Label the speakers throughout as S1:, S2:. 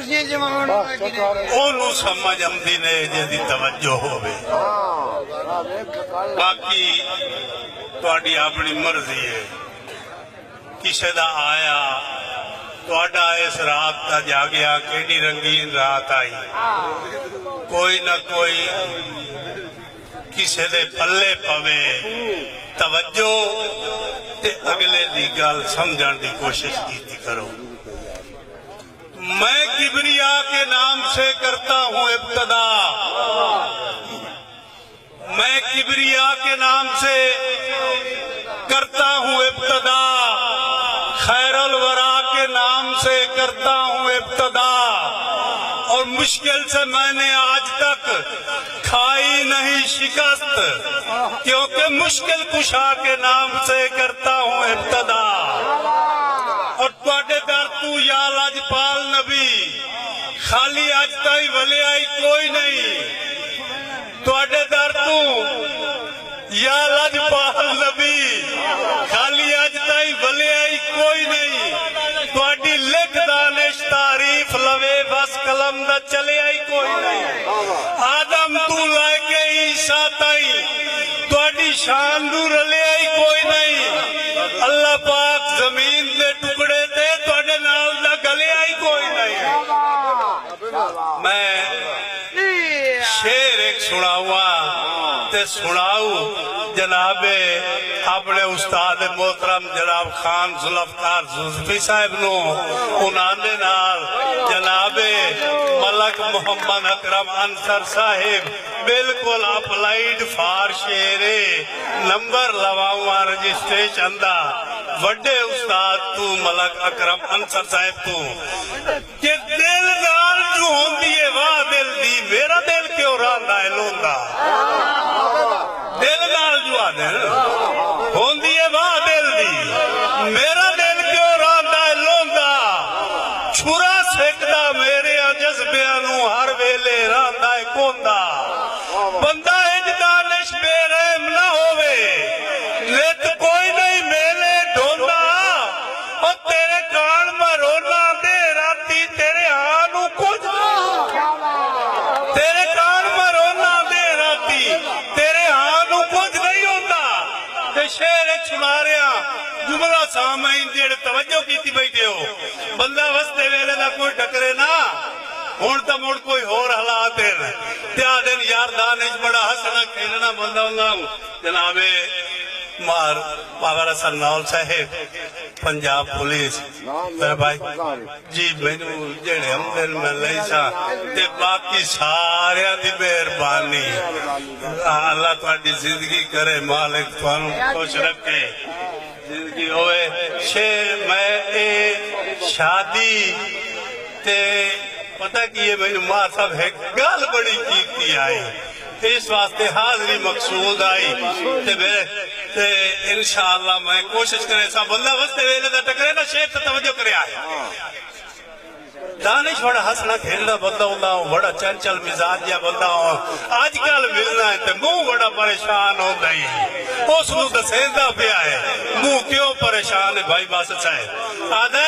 S1: کرسی جمان
S2: اونوں سمجھ آمدی نے جدی توجہ ہوے باقی تہاڈی اپنی مرضی ہے کسے دا آیا تہاڈا اس رات دا جاگیا کیڑی رنگین رات آئی کوئی نہ کوئی کسے دے پلے پوے توجہ تے اگلے دی گل سمجھن دی کوشش کیتی کرو میں کبریا کے نام سے کرتا ہوں ابتدا میں کبریا کے نام سے کرتا ہوں ابتدا خیر الورا کے نام سے کرتا ہوں ابتدا اور مشکل سے میں نے آج تک کھائی نہیں شکست کیونکہ مشکل کشا کے نام سے کرتا ہوں ابتدا اور تواڈے در تو یا لاجپال نبی خالی آج تائی بھلے آئی کوئی نہیں تواڈے در تو یا لاجپال نبی خالی آج تائی بھلے آئی کوئی نہیں تواڈی لکھ دانش تعریف لوے بس قلم دا چلے آئی کوئی نہیں آدم تو لائے کے عیسیٰ تائی تواڈی شان نو رلے آئی کوئی نہیں اللہ پاک زمین دے ٹکڑے دے تواڈے نال دا گلے آئی کوئی نہیں میں شعر ایک سناؤں تے سناؤ جناب اپنے استاد محترم جناب خان ذوالفقار یوسفی صاحب نو انہاں دے نال جناب ملک محمد اکرم انصر صاحب بالکل اپلائیڈ فار شعر نمبر لواؤں رجسٹریشن دا وڈے استاد تو ملک اکرم انصر صاحب تو کہ دل نال جو ہوندی ہے واہ دل دی میرا دل کیوں راندا ہے لوندا دل نال جو آدھر ہوندی ہے واہ دل دی میرا دل کیوں راندا ہے لوندا چھرا سکدا میرے جذبیاں نو ہر ویلے راندا ہے کوندا بندہ اج دانش بے رحم نہ ہووے نت کوئی نہیں میلے ڈھوندا اور تیرے کان مرونا دے راتی تیرے آنو کچھ تیرے کان مرونا دے راتی تیرے آنو کچھ نہیں ہوتا تے شعر ایک سنا رہا جملہ سامعین جیڑے توجہ کیتی بیٹھے ہو بندہ وستے ویلے نہ کوئی ٹکرے نا ہون تا موڑ کوئی ہور حالات ہیں تیا دن یار دانش بڑا حسنہ کھیلنا بندہ ہوں جناب مار پاور حسن نال صاحب پنجاب پولیس میرے بھائی جی میں نے جڑے ہم دل میں لئی سا تے باقی سارے دی مہربانی اللہ تہاڈی زندگی کرے مالک تھانوں خوش رکھے زندگی ہوئے شیر میں اے شادی تے پتہ کیے میں نے ماں صاحب ہے گال بڑی کیتی آئی اس واسطے حاضری مقصود آئی تے انشاءاللہ میں کوشش کرے سا بندہ وستے ویلے دا ٹکرے نا شیخ سے توجہ کرے آئے دانش بڑا ہسنا کھیلنا بندہ ہوں بڑا چنچل مزاج یا بندہ ہوں آج کل ملنا ہے تے منہ بڑا پریشان ہو گئی اس نو دا سیندہ پہ آئے منہ کیوں پریشان ہے بھائی باسط صاحب آدھے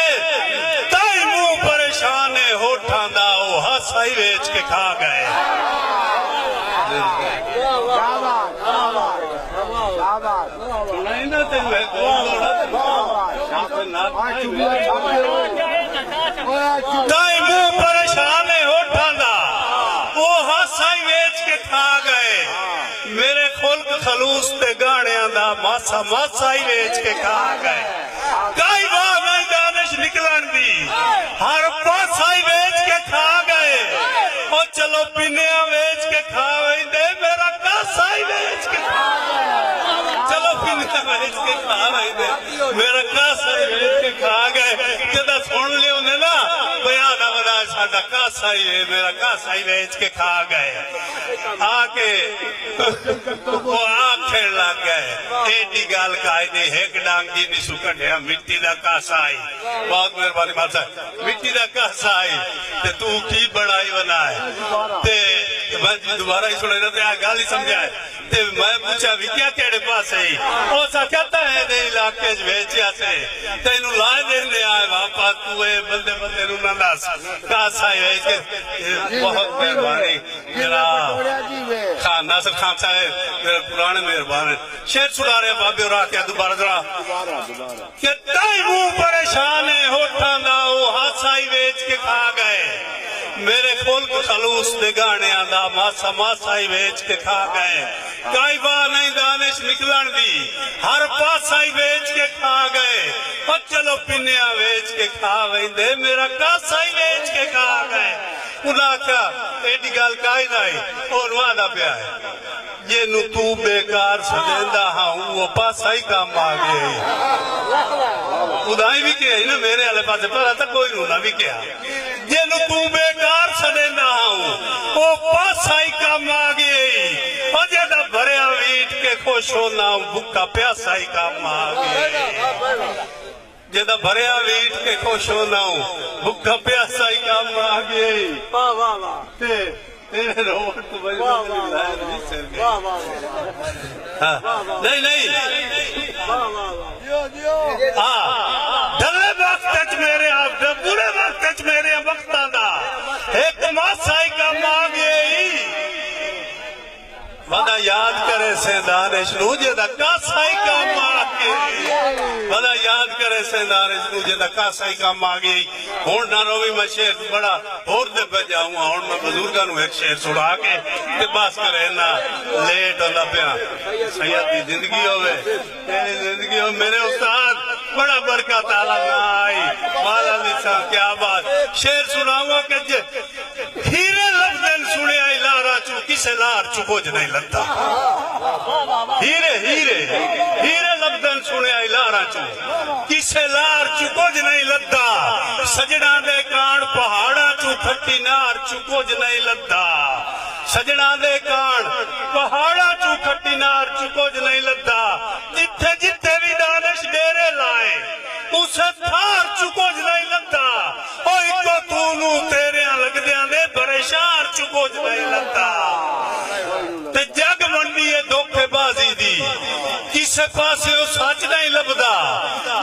S2: تائی منہ پریشان ہے ہوٹھاں دا وہ ہسائی ویچ کے کھا گئے تائی منہ پریشان ہے ہوٹھاں دا وہ ہسائی ویچ کے کھا گئے میرے خلق خلوص تے گاڑیاں دا ماسا ماسا ہی ویچ کے کھا گئے کائی باغ میں دانش نکلن دی ہر پاسا ہی ویچ کے کھا گئے اور چلو پینیاں ویچ کے کھا گئے دے میرا کاسا ہی ویچ کے کھا گئے چلو پینیاں ویچ کے کھا گئے دے میرا کاسا ہی ویچ کے کھا گئے جدہ سن لے انہیں نا بیان آمدہ ساڑھا کاسا ہی ہے میرا کاسا ہی ویچ کے کھا گئے آکے وہ آنکھیں لگ گئے ایڈی گال کائی دی ایک ڈانگی نہیں سکڑے مٹی دا کاسا آئی بہت مہربانی مال صاحب مٹی دا کاسا آئی تے تو کی بڑائی بنائے تے میں دوبارہ ہی سنے رہتے ہیں گال ہی سمجھا ہے تے میں پوچھا بھی کیا کہڑے پاس ہے او سا کہتا ہے دے علاقے ویچیا سے تینوں لائے دین دے آئے واپس تو اے بندے بندے نو نہ دس کاسا ہے ویچ بہت مہربانی میرا خان ناصر خان صاحب میرے پرانے مہربان شیر سنا رہے بابے اور آکے دوبارہ ذرا کہ تائی منہ پریشان ہے ہوٹھاں دا او ہاتھائی ویچ کے کھا گئے میرے خلق خلوص دے گانے آدھا ماسا ماسائی ویچ کے کھا گئے کائی بار نہیں دانش نکلن دی ہر پاسائی ویچ کے کھا گئے اور چلو پنیا ویچ کے کھا ویندے میرا کاسائی ویچ کے کھا گئے انہاں کیا ایڈی گال کائی نائی اور وعدہ پہ آئے یہ نو تو بیکار سجندہ ہاں وہ پاسائی کام آگئے خدائی بھی کیا ہے نا میرے علیہ پاسے پر آتا کوئی نونا بھی کیا یہ نو تو بیکار سجندہ ہاں وہ پاسائی کام آگئے اور جیدہ بھرے ویٹ کے خوش ہونا بھکا پیاسائی کام آگئے جیدہ بھرے ویٹ کے خوش ہونا بھکا پیاسائی کام آگئے تیرے روٹ تو بھائی مدلی لائے نہیں سر گئے نہیں ڈلے وقت میرے آپ برے وقت میرے وقت آدھا ایک ماسائی کا مانگے ہی ودا یاد کرے سیندانش نو جیدہ کاسائی کا مانگے ودا یاد کرے سیندانش نو جیدہ کاسائی کا مانگے ہون نہ روی میں شیر بڑا اور دے پہ جاؤں ہون میں بزرگانو ایک شیر سڑا کے تے باس کرے نا لیٹ اللہ پیا سیدی زندگی ہوئے تیری زندگی ہوئے میرے استاد بڑا برکت آلہ نائی مالا نسا کیا بات شیر سناؤں کہ ہیرے لفظن سنے آئی لارا چو کسے لار چکوج نہیں لگتا ہیرے لفظن سنے آئی لارا چو کسے لار چکوج نہیں لگتا سجڑا دے کان پہاڑا چو کھٹی نار چکوج نہیں لگتا سجڑا دے کان پہاڑا چو کھٹی نار چکوج نہیں لگتا جتھے جتھے بھی دانش ڈیرے لائے اسے تھار چکوج نہیں لگتا اوہ کو تونو تیرے لگ دیاں دے پریشان چکوج نہیں لگتا تے جگ منڈی ہے دھوکے بازی دی کسے پاسے او سچ نہیں لبدا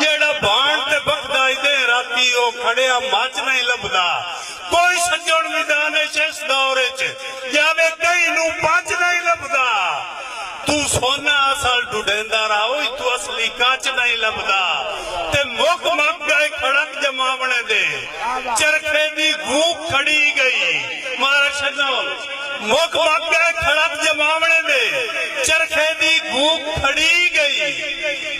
S2: جیڑا بھان تے بکدائی دے راتی او کھڑیا مچ نہیں لبدا کوئی سجن بھی دانش اس دورے چ جاوے کئی نو پانچ نہیں لبدا تو سونا اصل ڈوڈیندہ رہا ہوئی تو اصلی کانچ نہیں لبدا تے موک مک گئے کھڑک جماونے دے چرکھے دی گھوک کھڑی گئی مارا شنول موک مک گئے کھڑک جماونے دے چرکھے دی گھوک کھڑی گئی